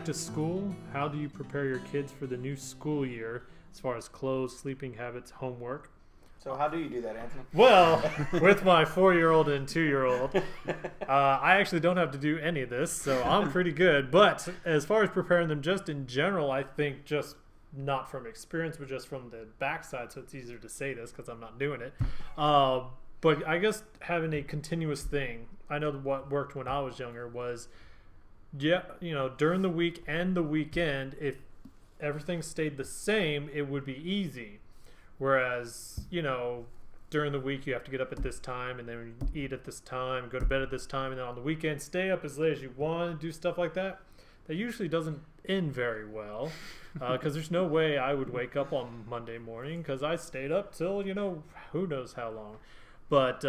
to school, how do you prepare your kids for the new school year as far as clothes, sleeping habits, homework? So how do you do that, Anthony? Well, with my 4-year-old and 2-year-old, I actually don't have to do any of this, so I'm pretty good. But as far as preparing them just in general, I think just not from experience, but just from the backside, so it's easier to say this because I'm not doing it. But I guess having a continuous thing, I know what worked when I was younger was, during the week and the weekend, if everything stayed the same, it would be easy. Whereas, during the week you have to get up at this time and then eat at this time, go to bed at this time, and then on the weekend stay up as late as you want, do stuff like that. That usually doesn't end very well because there's no way I would wake up on Monday morning because I stayed up till, who knows how long. But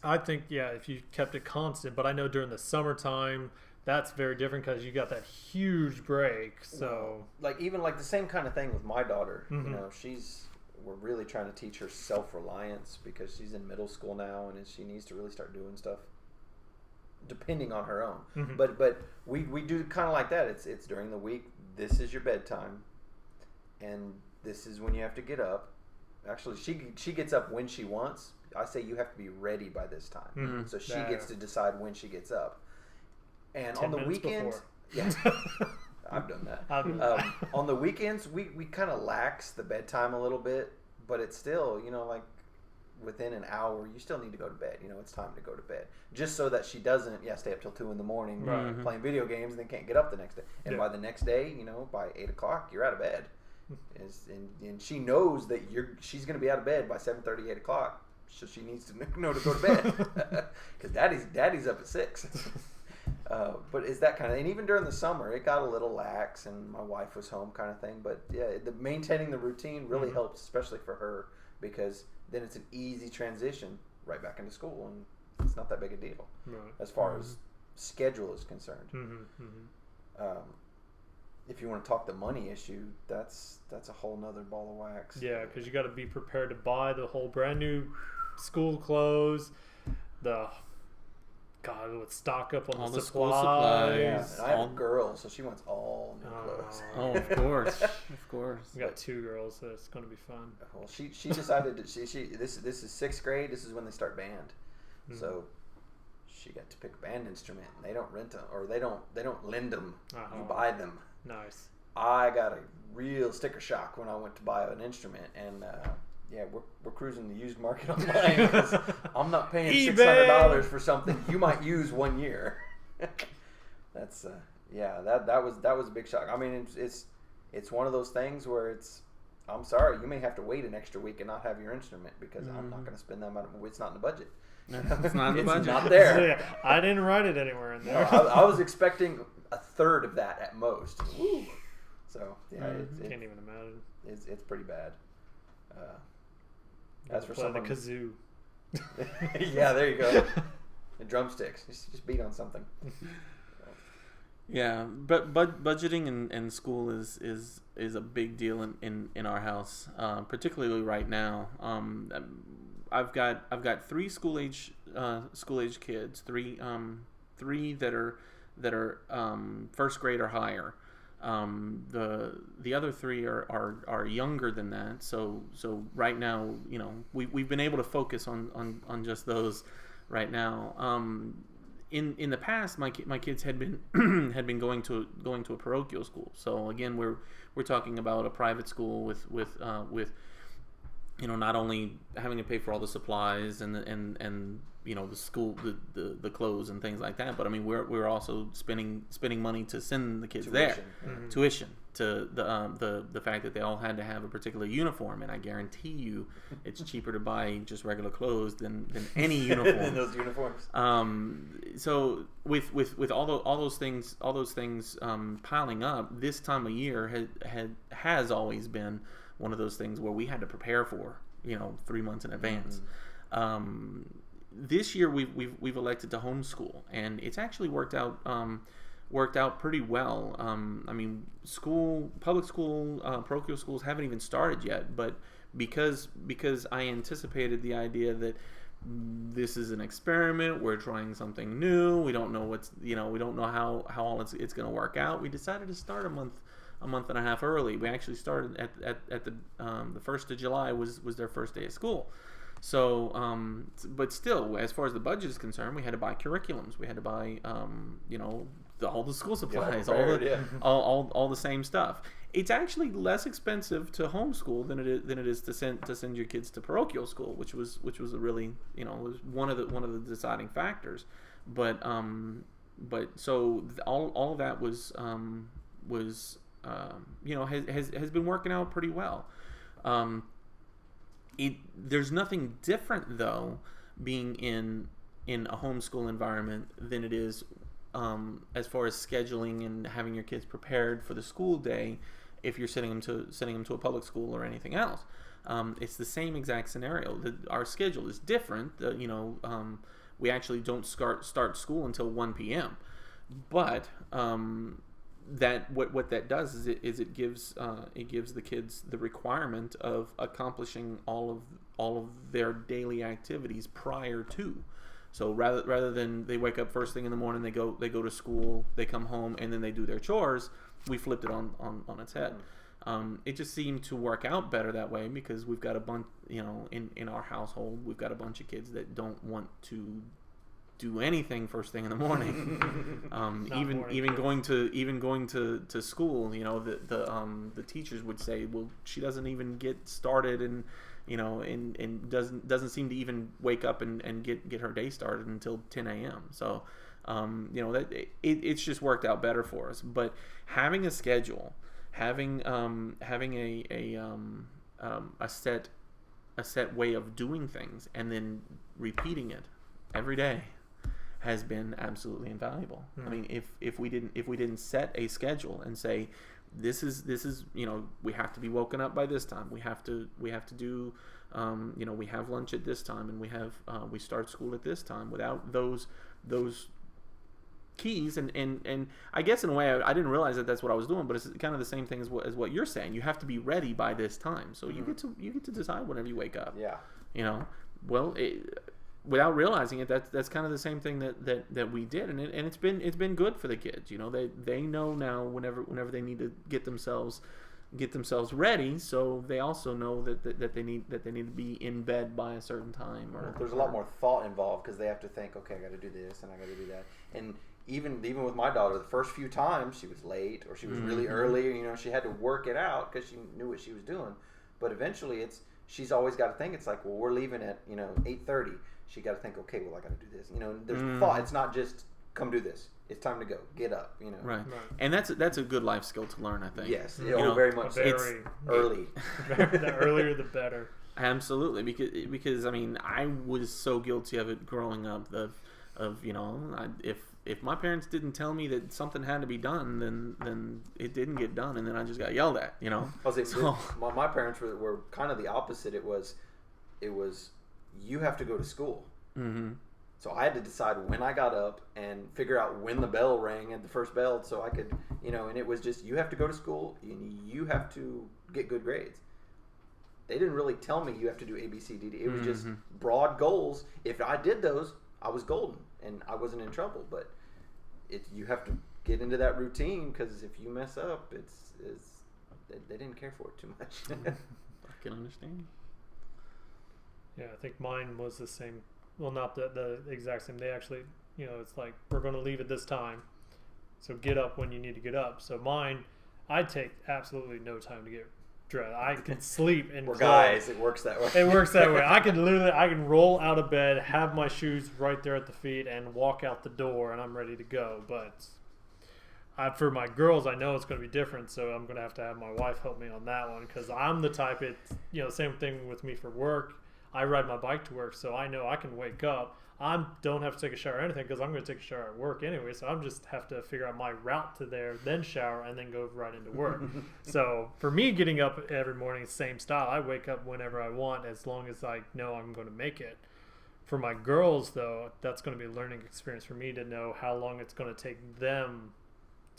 I think, if you kept it constant. But I know during the summertime, that's very different because you got that huge break. So, even the same kind of thing with my daughter. Mm-hmm. We're really trying to teach her self-reliance because she's in middle school now and she needs to really start doing stuff depending on her own. Mm-hmm. But we do kind of like that. It's during the week. This is your bedtime, and this is when you have to get up. Actually, she gets up when she wants. I say you have to be ready by this time, Mm-hmm. so she gets to decide when she gets up. And 10 on the weekends, I've done that. On the weekends, we kind of lax the bedtime a little bit, but it's still, within an hour, you still need to go to bed. It's time to go to bed. Just so that she doesn't, stay up till 2 in the morning playing video games and then can't get up the next day. And by the next day, by 8 o'clock, you're out of bed. And she knows that she's going to be out of bed by 7:30, 8 o'clock. So she needs to know to go to bed. Because daddy's up at 6. But it's that kind of, and even during the summer, it got a little lax, and my wife was home, kind of thing. But maintaining the routine really helps, especially for her, because then it's an easy transition right back into school, and it's not that big a deal as far as schedule is concerned. If you want to talk the money issue, that's a whole nother ball of wax. Yeah, because you got to be prepared to buy the whole brand new school clothes, let's stock up on all the school supplies. Yeah, and I have a girl, so she wants all new clothes. Oh, of course, of course. We got 2 girls, so it's going to be fun. Well, she decided that this is 6th grade. This is when they start band, so she got to pick a band instrument, and they don't rent them or they don't lend them. You buy them. Nice. I got a real sticker shock when I went to buy an instrument, and we're cruising the used market online because I'm not paying $600 for something you might use 1 year. That's that was a big shock. I mean, it's one of those things where I'm sorry, you may have to wait an extra week and not have your instrument because I'm not going to spend that amount of, it's not in the budget. It's not in the budget. It's not there. I didn't write it anywhere in there. No, I was expecting a third of that at most. Woo. So can't even imagine. It's pretty bad. As for the kazoo. Yeah, there you go. And drumsticks. Just beat on something. Yeah, but budgeting in school is a big deal in our house, particularly right now. I've got 3 school age kids, three that are first grade or higher. The other 3 are younger than that. So right now, we've been able to focus on just those right now. In the past, my kids had been had been going to a parochial school. So again, we're talking about a private school with not only having to pay for all the supplies and the school, the clothes and things like that, but I mean we're also spending money to send the kids Tuition. there, tuition, to the fact that they all had to have a particular uniform, and I guarantee you it's cheaper to buy just regular clothes than any uniform. Than those uniforms. So with all those things piling up, this time of year has always been one of those things where we had to prepare for 3 months in advance. This year we've elected to homeschool, and it's actually worked out pretty well. I mean, public school, parochial schools haven't even started yet, but because I anticipated the idea that this is an experiment. We're trying something new. We don't know we don't know how all it's going to work out. We decided to start a month and a half early. We actually started at the 1st of July was their first day of school. So, but still, as far as the budget is concerned, we had to buy curriculums. We had to buy, all the school supplies, all the same stuff. It's actually less expensive to homeschool than it is to send your kids to parochial school, which was a really, was one of the deciding factors. But so all of that has been working out pretty well. There's nothing different though being in a homeschool environment than it is as far as scheduling and having your kids prepared for the school day if you're sending them to a public school or anything else. It's the same exact scenario. Our schedule is different. We actually don't start school until 1 p.m. But what that does is it gives the kids the requirement of accomplishing all of their daily activities prior to. So rather than they wake up first thing in the morning, they go to school, they come home, and then they do their chores, we flipped it on its head. It just seemed to work out better that way because we've got a bunch, in our household, we've got a bunch of kids that don't want to do anything first thing in the morning. Even going to school, the teachers would say, well, she doesn't even get started and doesn't seem to even wake up and get her day started until 10 a.m. So that it's just worked out better for us. But having a schedule, having a set way of doing things and then repeating it every day has been absolutely invaluable. I mean, if we didn't set a schedule and say this is we have to be woken up by this time, we have to do we have lunch at this time, and we start school at this time, without those keys and I guess in a way I didn't realize that that's what I was doing, but it's kind of the same thing as what you're saying. You have to be ready by this time, so you get to decide whenever you wake up. Without realizing it, that's kind of the same thing that we did, and it's been good for the kids. They know now whenever they need to get themselves ready, so they also know that they need to be in bed by a certain time. There's a lot more thought involved because they have to think, okay, I got to do this and I got to do that. And even with my daughter, the first few times she was late or she was really early. She had to work it out because she knew what she was doing. But eventually, she's always got to think. It's like, well, we're leaving at 8:30. She got to think, okay, well, I got to do this. There's thought. It's not just come do this. It's time to go. Get up. Right. And that's a good life skill to learn, I think. Yes. Very much. It's early. The earlier, the better. Absolutely, because I mean, I was so guilty of it growing up. If my parents didn't tell me that something had to be done, then it didn't get done, and then I just got yelled at. My parents were kind of the opposite. It was you have to go to school. Mm-hmm. So I had to decide when I got up and figure out when the bell rang at the first bell, so I could, and it was just, you have to go to school and you have to get good grades. They didn't really tell me you have to do A, B, C, D, D. It was just broad goals. If I did those, I was golden and I wasn't in trouble. But you have to get into that routine, because if you mess up, they didn't care for it too much. I can understand. Yeah, I think mine was the same. Well, not the exact same. They actually, it's like, we're going to leave at this time, so get up when you need to get up. So mine, I take absolutely no time to get dressed. I can sleep in clothes. Guys, it works that way. It works that way. I can roll out of bed, have my shoes right there at the feet, and walk out the door, and I'm ready to go. But for my girls, I know it's going to be different, so I'm going to have my wife help me on that one, because I'm the type, same thing with me for work. I ride my bike to work, so I know I can wake up. I don't have to take a shower or anything, because I'm going to take a shower at work anyway, so I just have to figure out my route to there, then shower, and then go right into work. So for me, getting up every morning, same style. I wake up whenever I want, as long as I know I'm going to make it. For my girls, though, that's going to be a learning experience for me to know how long it's going to take them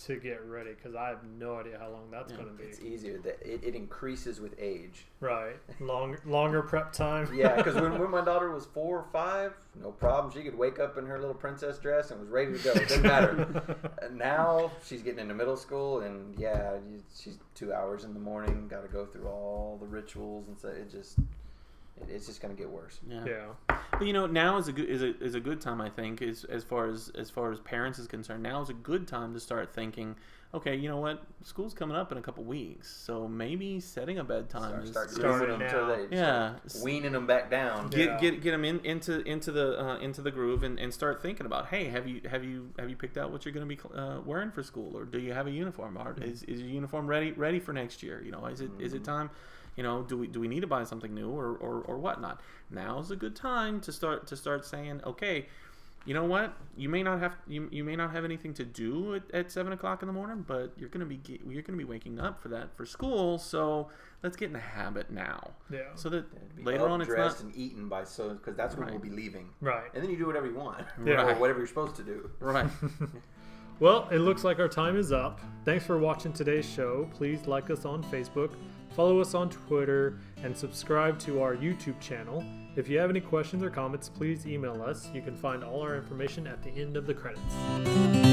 to get ready because I have no idea how long that's going to be. It's easier. It increases with age. Right. Longer prep time. Yeah, because when my daughter was 4 or 5, no problem. She could wake up in her little princess dress and was ready to go. It didn't matter. Now she's getting into middle school, and she's 2 hours in the morning. Got to go through all the rituals, and so it's just going to get worse. Yeah. But now is a good time, I think, as far as parents is concerned. Now is a good time to start thinking, okay, you know what? School's coming up in a couple weeks, so maybe setting a bedtime start starting now. Weaning them back down. Get them into the groove and start thinking about, hey, have you picked out what you're going to be wearing for school, or do you have a uniform? Or is your uniform ready for next year? Is it time? Do we need to buy something new or whatnot? Now's a good time to start saying, okay, you know what? You may not have anything to do at 7 o'clock in the morning, but you're gonna be waking up for school. So let's get in the habit now. Yeah. So that later on it's dressed and eaten because that's when we'll be leaving. Right. And then you do whatever you want. Yeah. Or whatever you're supposed to do. Right. Well, it looks like our time is up. Thanks for watching today's show. Please like us on Facebook, follow us on Twitter, and subscribe to our YouTube channel. If you have any questions or comments, please email us. You can find all our information at the end of the credits.